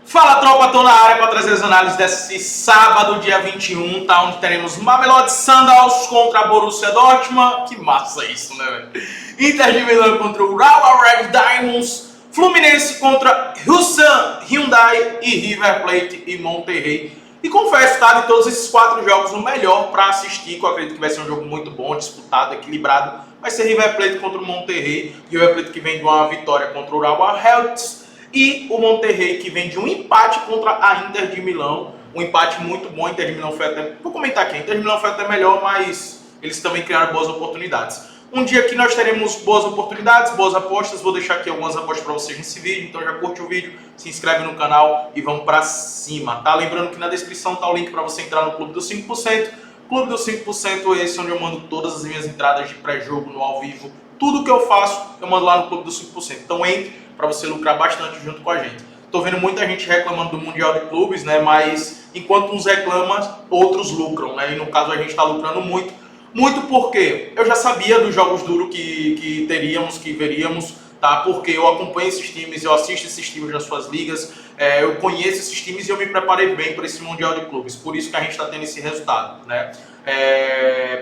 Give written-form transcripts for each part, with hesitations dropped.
Fala tropa, tô na área para trazer as análises desse sábado, dia 21, tá? Onde teremos Mamelodi Sundowns contra a Borussia Dortmund. Que massa isso, né, velho? Inter de Milão contra o Urawa Red Diamonds. Fluminense contra Ulsan Hyundai e River Plate e Monterrey. E confesso, tá? De todos esses 4 jogos, o melhor para assistir, que eu acredito que vai ser um jogo muito bom, disputado, equilibrado, vai ser River Plate contra o Monterrey. River Plate que vem de uma vitória contra o Urawa Red e o Monterrey que vem de um empate contra a Inter de Milão. Um empate muito bom. A Inter de Milão foi até... Vou comentar aqui. A Inter de Milão foi até melhor, mas eles também criaram boas oportunidades. Um dia que nós teremos boas oportunidades, boas apostas. Vou deixar aqui algumas apostas para vocês nesse vídeo. Então já curte o vídeo, se inscreve no canal e vamos para cima, tá? Lembrando que na descrição tá o link para você entrar no Clube dos 5%. Clube dos 5% é esse onde eu mando todas as minhas entradas de pré-jogo no ao vivo. Tudo que eu faço, eu mando lá no Clube dos 5%. Então entre para você lucrar bastante junto com a gente. Tô vendo muita gente reclamando do Mundial de Clubes, né? Mas enquanto uns reclamam, outros lucram, né? E no caso a gente tá lucrando muito. Muito porque eu já sabia dos jogos duros que teríamos, que veríamos, tá? Porque eu acompanho esses times, eu assisto esses times nas suas ligas, eu conheço esses times e eu me preparei bem para esse Mundial de Clubes. Por isso que a gente está tendo esse resultado, né?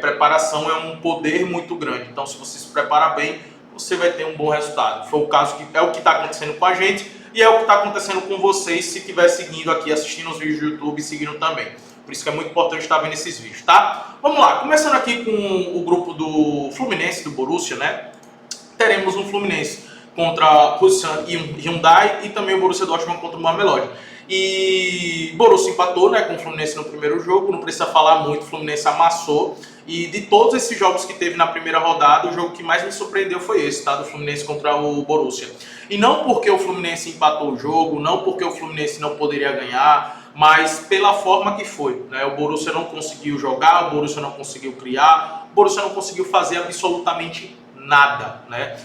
Preparação é um poder muito grande. Então, se você se prepara bem, você vai ter um bom resultado. Foi o caso que é o que está acontecendo com a gente e é o que está acontecendo com vocês se estiver seguindo aqui, assistindo os vídeos do YouTube e seguindo também. Por isso que é muito importante estar vendo esses vídeos, tá? Vamos lá, começando aqui com o grupo do Fluminense, do Borussia, né? Teremos um Fluminense contra o Hyundai e também o Borussia Dortmund contra o Mamelodi. E Borussia empatou, né, com o Fluminense no primeiro jogo, não precisa falar muito, o Fluminense amassou. E de todos esses jogos que teve na primeira rodada, o jogo que mais me surpreendeu foi esse, tá? Do Fluminense contra o Borussia. E não porque o Fluminense empatou o jogo, não porque o Fluminense não poderia ganhar, mas pela forma que foi, né? O Borussia não conseguiu jogar, o Borussia não conseguiu criar, o Borussia não conseguiu fazer absolutamente nada, né?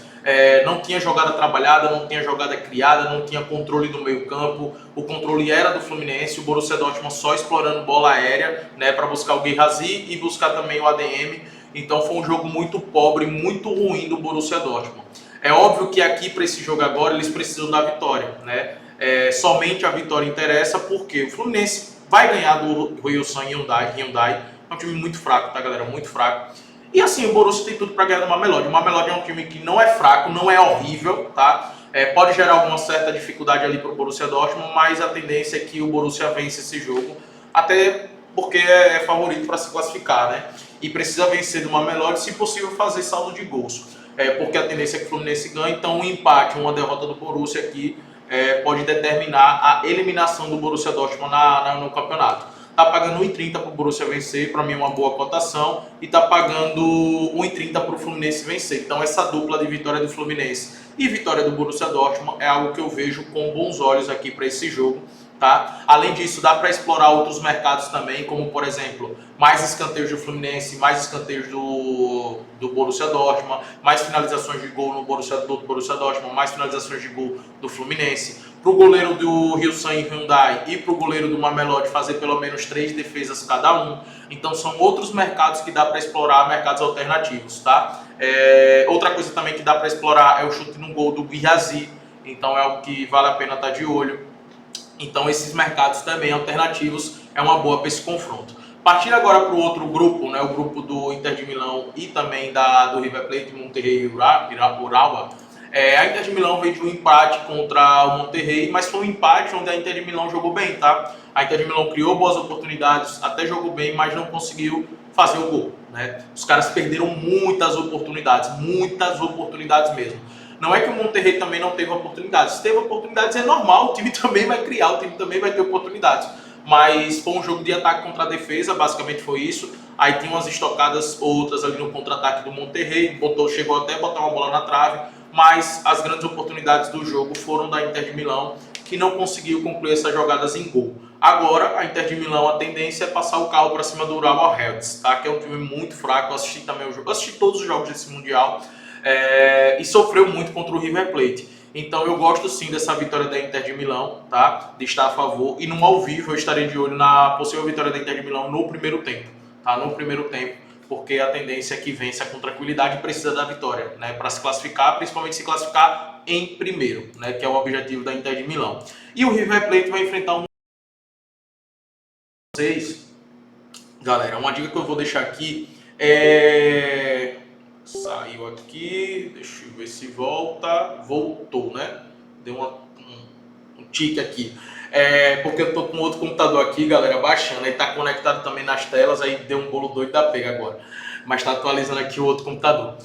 Não tinha jogada trabalhada, não tinha jogada criada, não tinha controle do meio campo. O controle era do Fluminense, o Borussia Dortmund só explorando bola aérea, né, para buscar o Guirassy e buscar também o ADM. Então foi um jogo muito pobre, muito ruim do Borussia Dortmund. É óbvio que aqui para esse jogo agora eles precisam da vitória, né? Somente a vitória interessa porque o Fluminense vai ganhar do Ulsan Hyundai. É um time muito fraco, tá, galera? Muito fraco. E assim, o Borussia tem tudo para ganhar do Mamelodi. O Mamelodi é um time que não é fraco, não é horrível, tá? Pode gerar alguma certa dificuldade ali para o Borussia Dortmund, mas a tendência é que o Borussia vence esse jogo, até porque é favorito para se classificar, né? E precisa vencer do Mamelodi, se possível fazer saldo de gols. Porque a tendência é que o Fluminense ganhe, então um empate, uma derrota do Borussia aqui pode determinar a eliminação do Borussia Dortmund no campeonato. Tá pagando 1,30 para o Borussia vencer, para mim é uma boa cotação, e tá pagando 1,30 para o Fluminense vencer. Então essa dupla de vitória do Fluminense e vitória do Borussia Dortmund é algo que eu vejo com bons olhos aqui para esse jogo, tá? Além disso, dá para explorar outros mercados também, como por exemplo, mais escanteios do Fluminense, mais escanteios do Borussia Dortmund, mais finalizações de gol no Borussia Dortmund, mais finalizações de gol do Fluminense. Para o goleiro do Ulsan Hyundai e para o goleiro do Mamelodi fazer pelo menos 3 defesas cada um. Então são outros mercados que dá para explorar, mercados alternativos, tá? Outra coisa também que dá para explorar é o chute no gol do Guirassy. Então é algo que vale a pena estar de olho. Então esses mercados também alternativos é uma boa para esse confronto. Partindo agora para o outro grupo, né, o grupo do Inter de Milão e também do River Plate, Monterrey e Urawa. A Inter de Milão veio de um empate contra o Monterrey, mas foi um empate onde a Inter de Milão jogou bem, tá? A Inter de Milão criou boas oportunidades, até jogou bem, mas não conseguiu fazer o gol, né? Os caras perderam muitas oportunidades mesmo. Não é que o Monterrey também não teve oportunidades. Se teve oportunidades é normal, o time também vai criar, o time também vai ter oportunidades. Mas foi um jogo de ataque contra a defesa, basicamente foi isso. Aí tinha umas estocadas outras ali no contra-ataque do Monterrey, chegou até a botar uma bola na trave, mas as grandes oportunidades do jogo foram da Inter de Milão, que não conseguiu concluir essas jogadas em gol. Agora, a Inter de Milão, a tendência é passar o carro para cima do Urawa Reds, tá? Que é um time muito fraco. Eu assisti também o jogo, assisti todos os jogos desse Mundial e sofreu muito contra o River Plate. Então eu gosto sim dessa vitória da Inter de Milão, tá? De estar a favor. E no ao vivo eu estarei de olho na possível vitória da Inter de Milão no primeiro tempo, tá? No primeiro tempo, porque a tendência é que vença com tranquilidade e precisa da vitória, né? Para se classificar, principalmente se classificar em primeiro, né, que é o objetivo da Inter de Milão. E o River Plate vai enfrentar um vocês, galera, uma dica que eu vou deixar aqui é... Saiu aqui, deixa eu ver se voltou, né? Deu um tique aqui. Porque eu tô com outro computador aqui, galera, baixando, aí tá conectado também nas telas, aí deu um bolo doido da pega agora. Mas tá atualizando aqui o outro computador.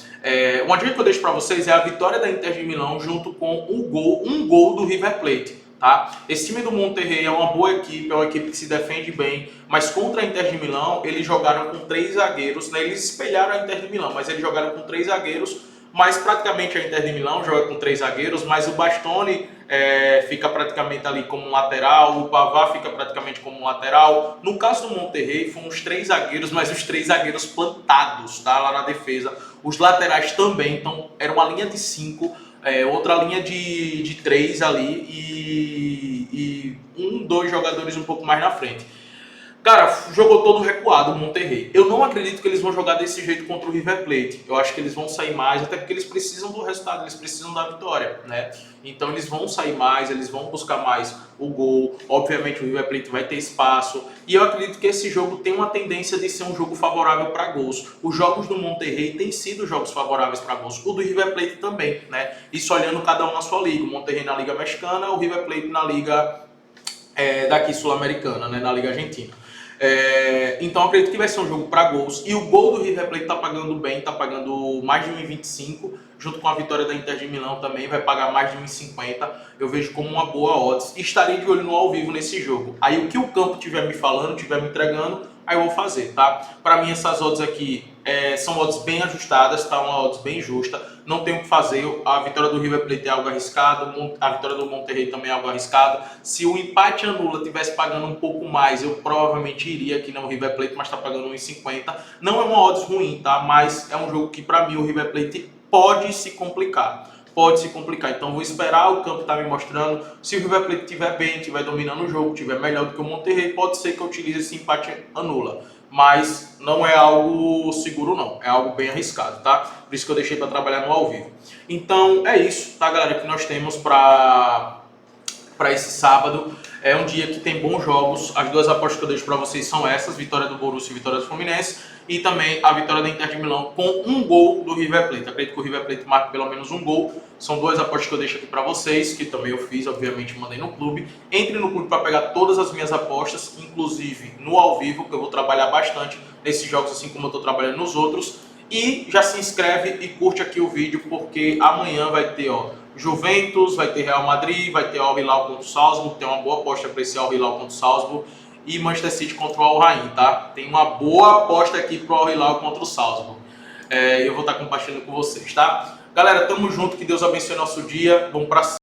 Uma dica que eu deixo para vocês é a vitória da Inter de Milão junto com um gol do River Plate. Tá? Esse time do Monterrey é uma boa equipe, é uma equipe que se defende bem, mas contra a Inter de Milão eles jogaram com 3 zagueiros, né? Eles espelharam a Inter de Milão, mas eles jogaram com 3 zagueiros, mas praticamente a Inter de Milão joga com 3 zagueiros, mas o Bastoni fica praticamente ali como um lateral, o Pavard fica praticamente como um lateral. No caso do Monterrey foram os 3 zagueiros, mas os 3 zagueiros plantados, tá? Lá na defesa. Os laterais também, então era uma linha de 5, outra linha de 3 ali e 2 jogadores um pouco mais na frente. Cara, jogou todo recuado o Monterrey. Eu não acredito que eles vão jogar desse jeito contra o River Plate. Eu acho que eles vão sair mais, até porque eles precisam do resultado, eles precisam da vitória, né? Então eles vão sair mais, eles vão buscar mais o gol. Obviamente o River Plate vai ter espaço. E eu acredito que esse jogo tem uma tendência de ser um jogo favorável para gols. Os jogos do Monterrey têm sido jogos favoráveis para gols. O do River Plate também, né? Isso olhando cada um na sua liga. O Monterrey na Liga Mexicana, o River Plate na Liga daqui sul-americana, né? Na Liga Argentina. Então eu acredito que vai ser um jogo para gols. E o gol do River Plate tá pagando bem, tá pagando mais de 1,25, junto com a vitória da Inter de Milão também vai pagar mais de 1,50. Eu vejo como uma boa odds. Estarei de olho no ao vivo nesse jogo. Aí o que o campo tiver me falando, tiver me entregando, aí eu vou fazer, tá? Para mim essas odds aqui são odds bem ajustadas, tá? Uma odds bem justa. Não tem o que fazer. A vitória do River Plate é algo arriscado, a vitória do Monterrey também é algo arriscado. Se o empate anula tivesse pagando um pouco mais, eu provavelmente iria aqui no River Plate, mas está pagando 1,50. Não é uma odds ruim, tá? Mas é um jogo que para mim o River Plate pode se complicar. Pode se complicar, então vou esperar o campo tá me mostrando. Se o River Plate estiver bem, estiver dominando o jogo, estiver melhor do que o Monterrey, pode ser que eu utilize esse empate anula. Mas não é algo seguro não, é algo bem arriscado, tá? Por isso que eu deixei para trabalhar no ao vivo. Então é isso, tá, galera, que nós temos para esse sábado. É um dia que tem bons jogos. As duas apostas que eu deixo para vocês são essas: vitória do Borussia e vitória do Fluminense, e também a vitória da Inter de Milão com um gol do River Plate. Acredito que o River Plate marque pelo menos um gol. São duas apostas que eu deixo aqui para vocês, que também eu fiz, obviamente mandei no clube. Entre no clube para pegar todas as minhas apostas, inclusive no ao vivo, que eu vou trabalhar bastante nesses jogos, assim como eu estou trabalhando nos outros. E já se inscreve e curte aqui o vídeo, porque amanhã vai ter, Juventus, vai ter Real Madrid, vai ter Al Hilal contra o Salzburg, tem uma boa aposta para esse Al Hilal contra o Salzburg, e Manchester City contra o Al Rain, tá? Tem uma boa aposta aqui pro Al Hilal contra o Salzburg. Eu vou estar compartilhando com vocês, tá? Galera, tamo junto, que Deus abençoe nosso dia, vamos pra cima.